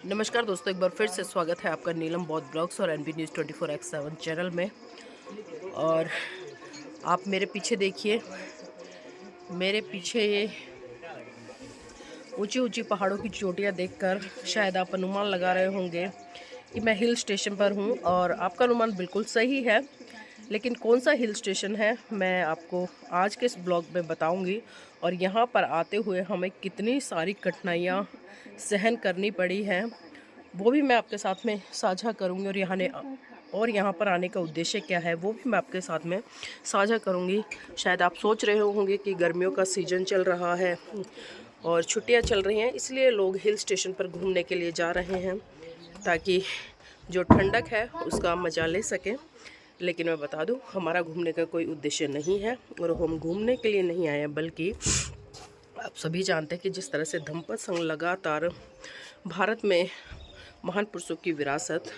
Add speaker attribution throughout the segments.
Speaker 1: नमस्कार दोस्तों, एक बार फिर से स्वागत है आपका नीलम बौद्ध ब्लॉग्स और एनबी न्यूज़ 24x7 चैनल में। और आप मेरे पीछे देखिए, मेरे पीछे ये ऊंची ऊंची पहाड़ों की चोटियां देखकर शायद आप अनुमान लगा रहे होंगे कि मैं हिल स्टेशन पर हूं, और आपका अनुमान बिल्कुल सही है। लेकिन कौन सा हिल स्टेशन है मैं आपको आज के इस ब्लॉग में बताऊंगी, और यहाँ पर आते हुए हमें कितनी सारी कठिनाइयाँ सहन करनी पड़ी हैं वो भी मैं आपके साथ में साझा करूंगी। और यहाँ पर आने का उद्देश्य क्या है वो भी मैं आपके साथ में साझा करूंगी। शायद आप सोच रहे होंगे कि गर्मियों का सीज़न चल रहा है और छुट्टियाँ चल रही हैं, इसलिए लोग हिल स्टेशन पर घूमने के लिए जा रहे हैं ताकि जो ठंडक है उसका मज़ा ले सकें। लेकिन मैं बता दूं, हमारा घूमने का कोई उद्देश्य नहीं है और हम घूमने के लिए नहीं आए हैं, बल्कि आप सभी जानते हैं कि जिस तरह से धम्मपद संघ लगातार भारत में महान पुरुषों की विरासत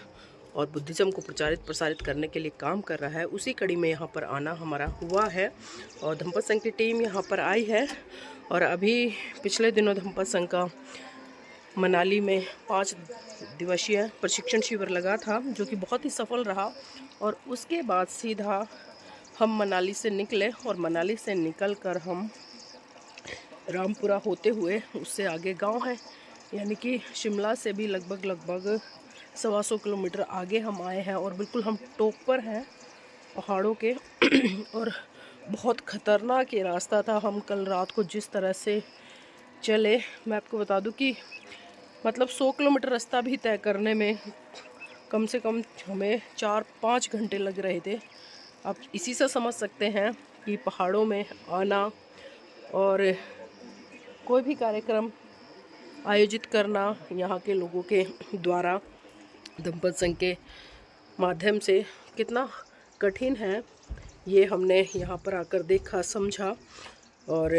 Speaker 1: और बुद्धिज़्म को प्रसारित करने के लिए काम कर रहा है, उसी कड़ी में यहाँ पर आना हमारा हुआ है। और धम्मपद संघ की टीम यहाँ पर आई है, और अभी पिछले दिनों धम्मपद संघ का मनाली में 5 दिवसीय प्रशिक्षण शिविर लगा था, जो कि बहुत ही सफल रहा। और उसके बाद सीधा हम मनाली से निकले, और मनाली से निकल कर हम रामपुरा होते हुए उससे आगे गांव है, यानी कि शिमला से भी लगभग 125 किलोमीटर आगे हम आए हैं। और बिल्कुल हम टॉप पर हैं पहाड़ों के और बहुत ख़तरनाक ये रास्ता था। हम कल रात को जिस तरह से चले, मैं आपको बता दूं कि मतलब 100 किलोमीटर रास्ता भी तय करने में कम से कम हमें 4-5 घंटे लग रहे थे। आप इसी से समझ सकते हैं कि पहाड़ों में आना और कोई भी कार्यक्रम आयोजित करना यहाँ के लोगों के द्वारा धम्मपद संघ के माध्यम से कितना कठिन है, ये हमने यहाँ पर आकर देखा, समझा। और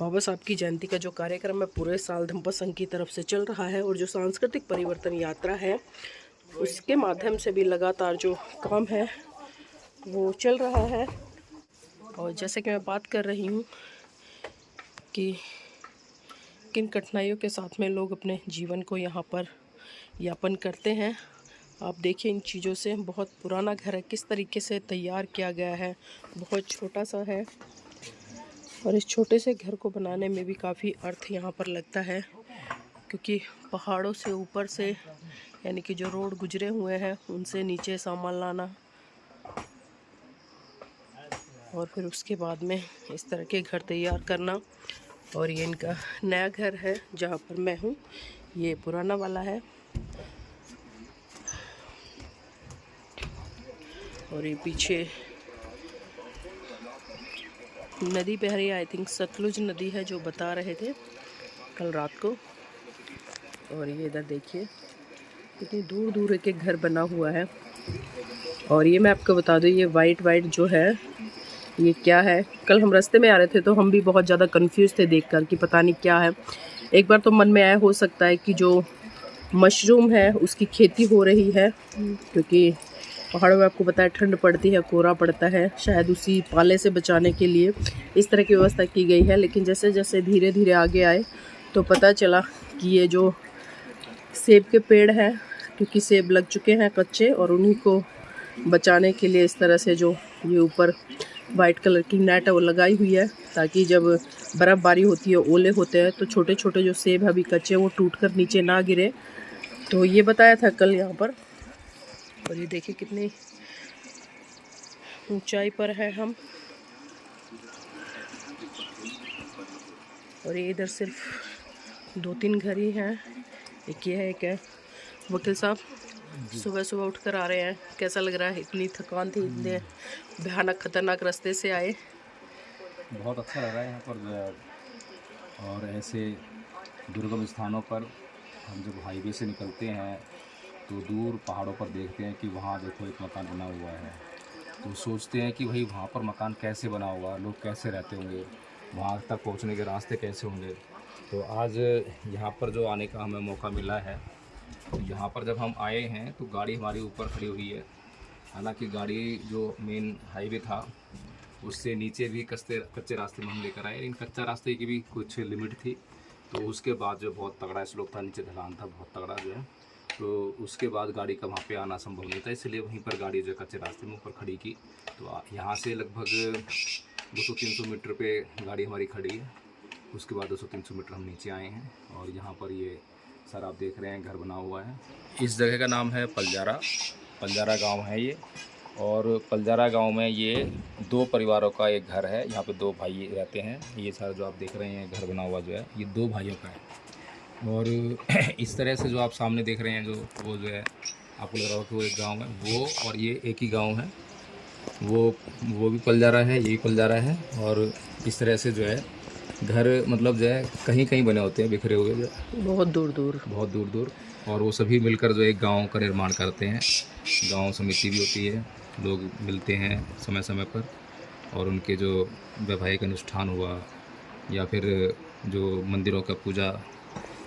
Speaker 1: बाबा साहब की जयंती का जो कार्यक्रम है पूरे साल धम्मपद संघ की तरफ से चल रहा है, और जो सांस्कृतिक परिवर्तन यात्रा है उसके माध्यम से भी लगातार जो काम है वो चल रहा है। और जैसे कि मैं बात कर रही हूँ कि किन कठिनाइयों के साथ में लोग अपने जीवन को यहाँ पर यापन करते हैं, आप देखिए इन चीज़ों से। बहुत पुराना घर है, किस तरीके से तैयार किया गया है, बहुत छोटा सा है। और इस छोटे से घर को बनाने में भी काफ़ी अर्थ यहाँ पर लगता है, क्योंकि पहाड़ों से ऊपर से यानी कि जो रोड गुजरे हुए हैं उनसे नीचे सामान लाना, और फिर उसके बाद में इस तरह के घर तैयार करना। और ये इनका नया घर है जहाँ पर मैं हूँ, ये पुराना वाला है। और ये पीछे नदी बह रही है, आई थिंक सतलुज नदी है जो बता रहे थे कल रात को। और ये इधर देखिए कितनी दूर दूर एक एक घर बना हुआ है। और ये मैं आपको बता दूँ, ये वाइट जो है ये क्या है। कल हम रास्ते में आ रहे थे तो हम भी बहुत ज़्यादा कंफ्यूज थे देखकर कि पता नहीं क्या है। एक बार तो मन में आया हो सकता है कि जो मशरूम है उसकी खेती हो रही है, क्योंकि पहाड़ों में आपको पता है ठंड पड़ती है, कोहरा पड़ता है, शायद उसी पाले से बचाने के लिए इस तरह की व्यवस्था की गई है। लेकिन जैसे जैसे धीरे धीरे आगे आए तो पता चला कि ये जो सेब के पेड़ हैं, क्योंकि सेब लग चुके हैं कच्चे, और उन्हीं को बचाने के लिए इस तरह से जो ये ऊपर वाइट कलर की नेट है वो लगाई हुई है, ताकि जब बर्फ़बारी होती है, ओले होते हैं, तो छोटे छोटे जो सेब है अभी कच्चे वो टूटकर नीचे ना गिरे। तो ये बताया था कल यहाँ पर। और ये देखिए कितनी ऊंचाई पर है हम। और ये इधर सिर्फ 2-3 घर ही हैं, एक ये है, एक है। वकील साहब सुबह सुबह उठकर आ रहे हैं, कैसा लग रहा है? इतनी थकान थी, इतने भयानक खतरनाक रास्ते से आए।
Speaker 2: बहुत अच्छा लग रहा है यहाँ पर। और ऐसे दुर्गम स्थानों पर हम जब हाईवे से निकलते हैं तो दूर पहाड़ों पर देखते हैं कि वहाँ देखो एक मकान बना हुआ है, तो सोचते हैं कि भाई वहाँ पर मकान कैसे बना होगा, लोग कैसे रहते होंगे, वहाँ तक पहुँचने के रास्ते कैसे होंगे। तो आज यहाँ पर जो आने का हमें मौका मिला है, तो यहाँ पर जब हम आए हैं तो गाड़ी हमारी ऊपर खड़ी हुई है। हालांकि गाड़ी जो मेन हाईवे था उससे नीचे भी कच्चे रास्ते में हम लेकर आए, लेकिन कच्चा रास्ते की भी कुछ लिमिट थी। तो उसके बाद जो बहुत तगड़ा स्लोप था, नीचे ढलान था बहुत तगड़ा जो है, तो उसके बाद गाड़ी का वहाँ पे आना संभव नहीं था, इसलिए वहीं पर गाड़ी जो कच्चे रास्ते में ऊपर खड़ी की। तो यहाँ से लगभग 200-300 मीटर पे गाड़ी हमारी खड़ी है। उसके बाद 200-300 मीटर हम नीचे आए हैं और यहाँ पर ये सर आप देख रहे हैं घर बना हुआ है। इस जगह का नाम है पलजारा गांव है ये। और पलजारा गांव में ये 2 परिवारों का एक घर है। यहाँ पे 2 भाई रहते हैं। ये सारा जो आप देख रहे हैं घर बना हुआ जो है ये 2 भाइयों का है। और इस तरह से जो आप सामने देख रहे हैं जो वो जो है आपको लग रहा होगा कि वो एक गाँव है, वो और ये एक ही गाँव है। वो भी पलजारा है, ये भी पलजारा है। और इस तरह से जो है घर मतलब जो है कहीं कहीं बने होते हैं, बिखरे हुए जो
Speaker 1: बहुत दूर दूर।
Speaker 2: और वो सभी मिलकर जो एक गांव का निर्माण करते हैं। गांव समिति भी होती है, लोग मिलते हैं समय समय पर, और उनके जो वैवाहिक अनुष्ठान हुआ या फिर जो मंदिरों का पूजा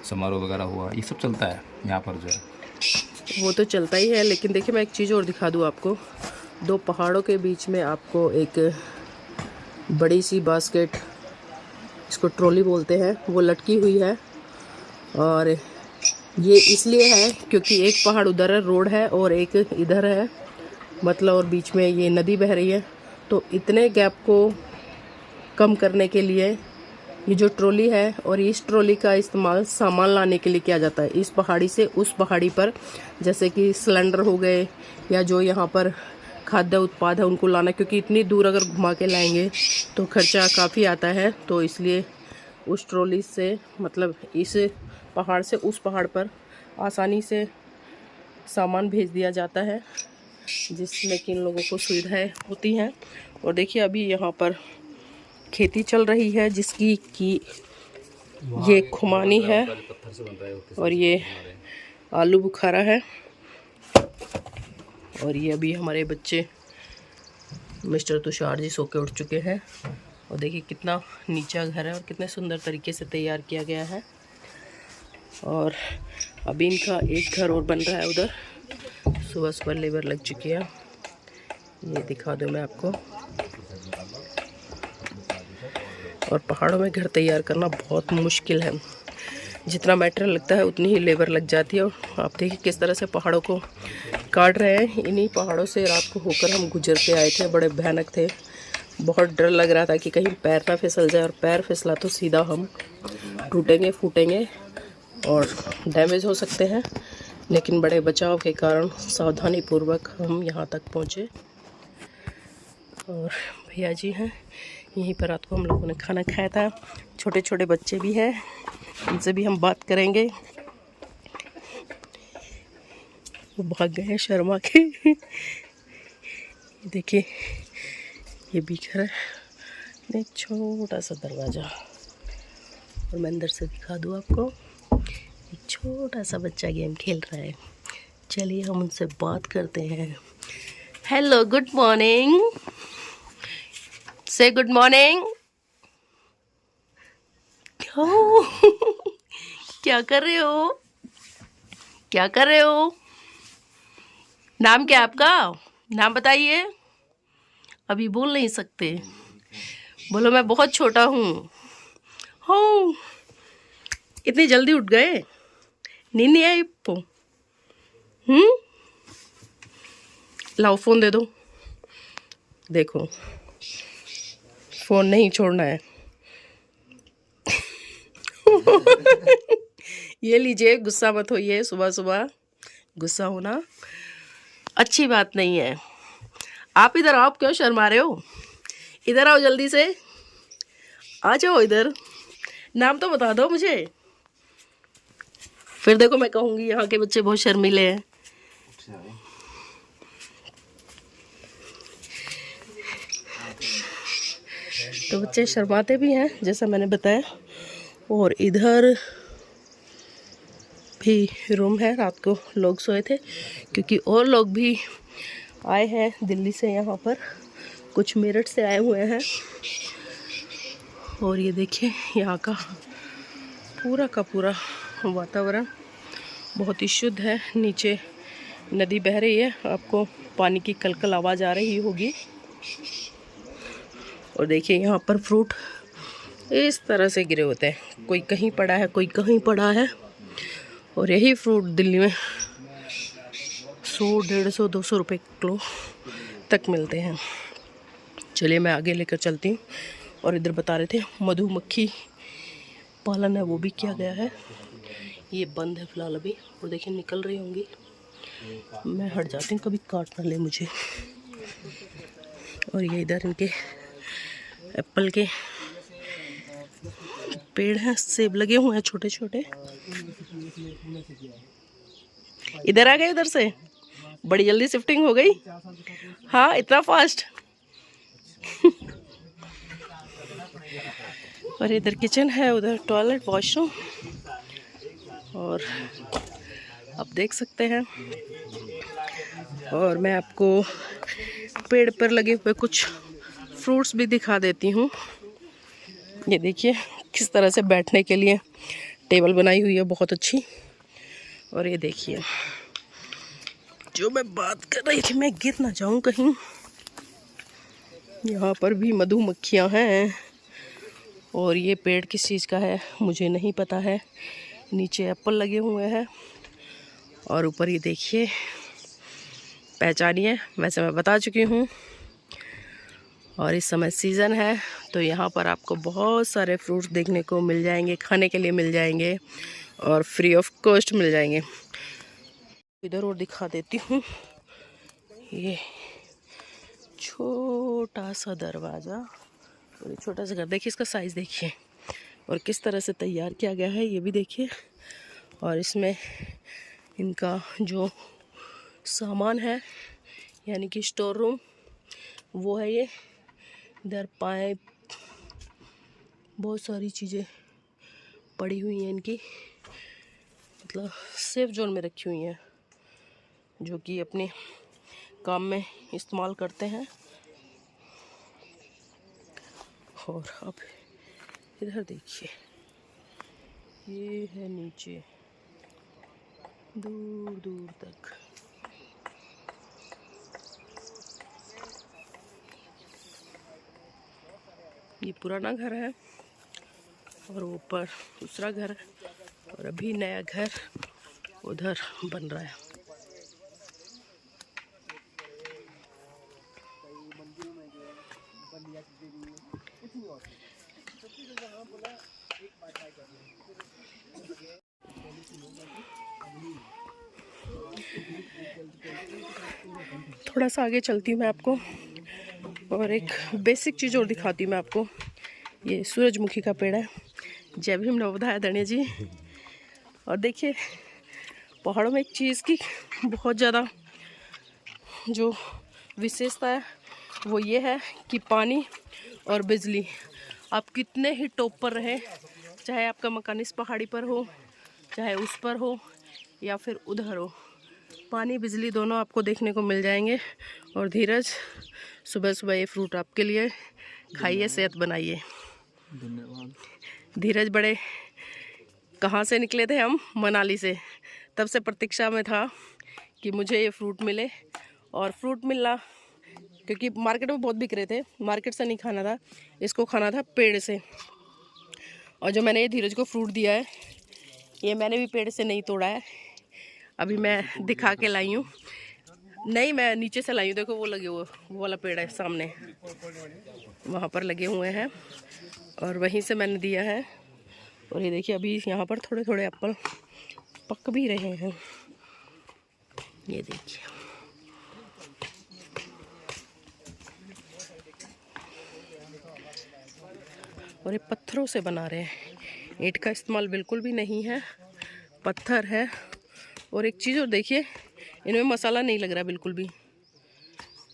Speaker 2: समारोह वगैरह हुआ, ये सब चलता है यहाँ पर जो है।
Speaker 1: वो तो चलता ही है, लेकिन देखिए मैं एक चीज़ और दिखा दूँ आपको। 2 पहाड़ों के बीच में आपको एक बड़ी सी बास्केट, इसको ट्रॉली बोलते हैं, वो लटकी हुई है। और ये इसलिए है क्योंकि एक पहाड़ उधर है, रोड है, और एक इधर है, मतलब, और बीच में ये नदी बह रही है। तो इतने गैप को कम करने के लिए ये जो ट्रॉली है, और इस ट्रॉली का इस्तेमाल सामान लाने के लिए किया जाता है, इस पहाड़ी से उस पहाड़ी पर। जैसे कि सिलेंडर हो गए या जो यहाँ पर खाद्य उत्पाद है उनको लाना, क्योंकि इतनी दूर अगर घुमा के लाएंगे तो खर्चा काफ़ी आता है। तो इसलिए उस ट्रॉली से, मतलब इस पहाड़ से उस पहाड़ पर आसानी से सामान भेज दिया जाता है, जिसमें कि इन लोगों को सुविधाएं होती हैं। और देखिए अभी यहाँ पर खेती चल रही है, जिसकी कि ये खुमानी है और ये आलू बुखारा है। और ये अभी हमारे बच्चे मिस्टर तुषार जी सो के उठ चुके हैं। और देखिए कितना नीचा घर है और कितने सुंदर तरीके से तैयार किया गया है। और अभी इनका एक घर और बन रहा है उधर, सुबह लेबर लग चुकी है। ये दिखा दूँ मैं आपको। और पहाड़ों में घर तैयार करना बहुत मुश्किल है, जितना मटेरियल लगता है उतनी ही लेबर लग जाती है। और आप देखिए किस तरह से पहाड़ों को काट रहे हैं। इन्हीं पहाड़ों से रात को होकर हम गुजरते आए थे, बड़े भयानक थे। बहुत डर लग रहा था कि कहीं पैर ना फिसल जाए, और पैर फिसला तो सीधा हम टूटेंगे फूटेंगे और डैमेज हो सकते हैं। लेकिन बड़े बचाव के कारण सावधानी पूर्वक हम यहाँ तक पहुँचे। और भैया जी हैं यहीं पर, रात को हम लोगों ने खाना खाया था। छोटे छोटे बच्चे भी हैं, उनसे भी हम बात करेंगे। वो भाग गए हैं शर्मा के। देखिए ये बिखर है, एक छोटा सा दरवाज़ा। और मैं अंदर से दिखा दूँ आपको, एक छोटा सा बच्चा गेम खेल रहा है। चलिए हम उनसे बात करते हैं। हेलो, गुड मॉर्निंग, से गुड मॉर्निंग। क्या कर रहे हो, क्या कर रहे हो? नाम क्या है आपका? नाम बताइए। अभी बोल नहीं सकते, बोलो मैं बहुत छोटा हूँ। हो, इतनी जल्दी उठ गए, नींद नहीं आई आपको? लाओ फ़ोन दे दो। देखो फ़ोन नहीं छोड़ना है। ये लीजिए, गुस्सा मत होइए, सुबह सुबह गुस्सा होना अच्छी बात नहीं है। आप इधर आओ, क्यों शर्मा रहे हो? इधर आओ, जल्दी से आ जाओ इधर। नाम तो बता दो मुझे, फिर देखो मैं कहूँगी यहाँ के बच्चे बहुत शर्मीले हैं। तो बच्चे शर्माते भी हैं जैसा मैंने बताया। और इधर भी रूम है, रात को लोग सोए थे, क्योंकि और लोग भी आए हैं दिल्ली से, यहाँ पर कुछ मेरठ से आए हुए हैं। और ये देखिए यहाँ का पूरा वातावरण बहुत ही शुद्ध है। नीचे नदी बह रही है, आपको पानी की कलकल आवाज़ आ रही होगी। और देखिए यहाँ पर फ्रूट इस तरह से गिरे होते हैं, कोई कहीं पड़ा है कोई कहीं पड़ा है। और यही फ्रूट दिल्ली में 100, 150, 200 रुपये किलो तक मिलते हैं। चलिए मैं आगे लेकर चलती हूँ। और इधर बता रहे थे मधुमक्खी पालन है, वो भी किया गया है। ये बंद है फिलहाल अभी, और देखिए निकल रही होंगी। मैं हट जाती हूँ, कभी काट ना ले मुझे। और ये इधर इनके एप्पल के पेड़ हैं, सेब लगे हुए हैं छोटे छोटे। इधर आ गए, उधर से बड़ी जल्दी शिफ्टिंग हो गई। हाँ, इतना फास्ट। और इधर किचन है, उधर टॉयलेट वॉशरूम। और आप देख सकते हैं। और मैं आपको पेड़ पर लगे हुए कुछ फ्रूट्स भी दिखा देती हूँ। ये देखिए किस तरह से बैठने के लिए टेबल बनाई हुई है, बहुत अच्छी। और ये देखिए जो मैं बात कर रही थी, मैं गिर ना जाऊं कहीं। यहाँ पर भी मधुमक्खियाँ हैं। और ये पेड़ किस चीज़ का है मुझे नहीं पता है। नीचे एप्पल लगे हुए हैं और ऊपर ये देखिए, पहचानिए, वैसे मैं बता चुकी हूँ। और इस समय सीज़न है तो यहाँ पर आपको बहुत सारे फ्रूट्स देखने को मिल जाएंगे, खाने के लिए मिल जाएंगे और फ्री ऑफ कॉस्ट मिल जाएंगे। इधर और दिखा देती हूँ, ये छोटा सा दरवाज़ा और छोटा सा घर, देखिए इसका साइज़ देखिए और किस तरह से तैयार किया गया है, ये भी देखिए। और इसमें इनका जो सामान है यानी कि स्टोर रूम, वो है ये। इधर पाइप, बहुत सारी चीज़ें पड़ी हुई हैं इनकी, मतलब सेफ जोन में रखी हुई हैं, जो कि अपने काम में इस्तेमाल करते हैं। और अब इधर देखिए, ये है नीचे दूर दूर तक। ये पुराना घर है और ऊपर दूसरा घर है और अभी नया घर उधर बन रहा है। थोड़ा सा आगे चलती हूँ मैं आपको और एक बेसिक चीज़ और दिखाती हूँ मैं आपको। ये सूरजमुखी का पेड़ है। जय भीम नवोदय धन्य जी। और देखिए पहाड़ों में एक चीज़ की बहुत ज़्यादा जो विशेषता है वो ये है कि पानी और बिजली, आप कितने ही टॉप पर रहें, चाहे आपका मकान इस पहाड़ी पर हो, चाहे उस पर हो या फिर उधर हो, पानी बिजली दोनों आपको देखने को मिल जाएंगे। और धीरज, सुबह सुबह ये फ्रूट आपके लिए, खाइए, सेहत बनाइए।
Speaker 2: धन्यवाद।
Speaker 1: धीरज बड़े कहाँ से निकले थे हम, मनाली से, तब से प्रतीक्षा में था कि मुझे ये फ्रूट मिले। और फ्रूट मिला क्योंकि मार्केट में बहुत बिक रहे थे, मार्केट से नहीं खाना था, इसको खाना था पेड़ से। और जो मैंने ये धीरज को फ्रूट दिया है, ये मैंने भी पेड़ से नहीं तोड़ा है, अभी मैं दिखा के लाई हूँ। नहीं, मैं नीचे से लाई हूँ। देखो वो लगे हुए, वो वाला पेड़ है सामने, वहाँ पर लगे हुए हैं और वहीं से मैंने दिया है। और ये देखिए अभी यहाँ पर थोड़े थोड़े एप्पल पक भी रहे हैं, ये देखिए। और ये पत्थरों से बना रहे हैं, ईंट का इस्तेमाल बिल्कुल भी नहीं है, पत्थर है। और एक चीज़ और देखिए, इनमें मसाला नहीं लग रहा बिल्कुल भी,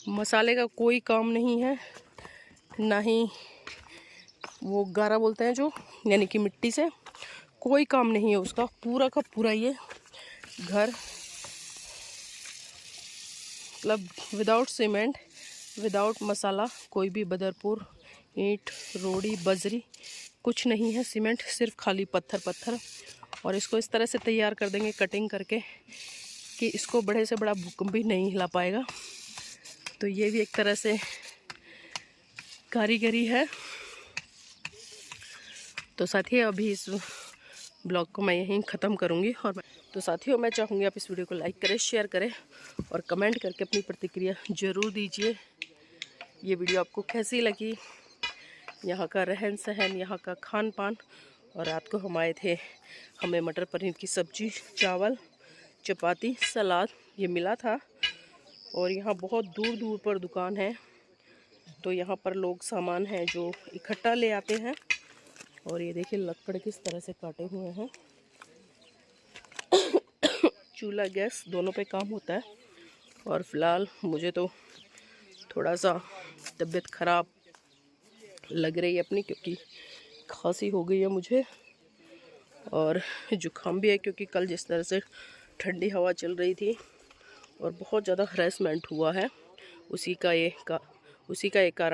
Speaker 1: मसाले का कोई काम नहीं है, ना ही वो गारा बोलते हैं जो, यानी कि मिट्टी से कोई काम नहीं है उसका। पूरा का पूरा ये घर मतलब विदाउट सीमेंट, विदाउट मसाला, कोई भी बदरपुर, ईंट, रोड़ी, बजरी कुछ नहीं है, सीमेंट सिर्फ खाली पत्थर पत्थर। और इसको इस तरह से तैयार कर देंगे कटिंग करके कि इसको बड़े से बड़ा भूकंप भी नहीं हिला पाएगा। तो ये भी एक तरह से कारीगरी है। तो साथियों अभी इस ब्लॉग को मैं यहीं ख़त्म करूँगी। और तो साथियों मैं चाहूँगी आप इस वीडियो को लाइक करें, शेयर करें और कमेंट करके अपनी प्रतिक्रिया ज़रूर दीजिए। ये वीडियो आपको कैसी लगी, यहाँ का रहन सहन, यहाँ का खान पान। और रात को हम आए थे, हमें मटर पनीर की सब्ज़ी, चावल, चपाती, सलाद ये मिला था। और यहाँ बहुत दूर दूर पर दुकान है, तो यहाँ पर लोग सामान है जो इकट्ठा ले आते हैं। और ये देखिए लकड़ किस तरह से काटे हुए हैं। चूल्हा गैस दोनों पे काम होता है। और फ़िलहाल मुझे तो थोड़ा सा तबीयत ख़राब लग रही है अपनी, क्योंकि खांसी हो गई है मुझे और जुकाम भी है, क्योंकि कल जिस तरह से ठंडी हवा चल रही थी और बहुत ज़्यादा हरेसमेंट हुआ है, उसी का एक कारण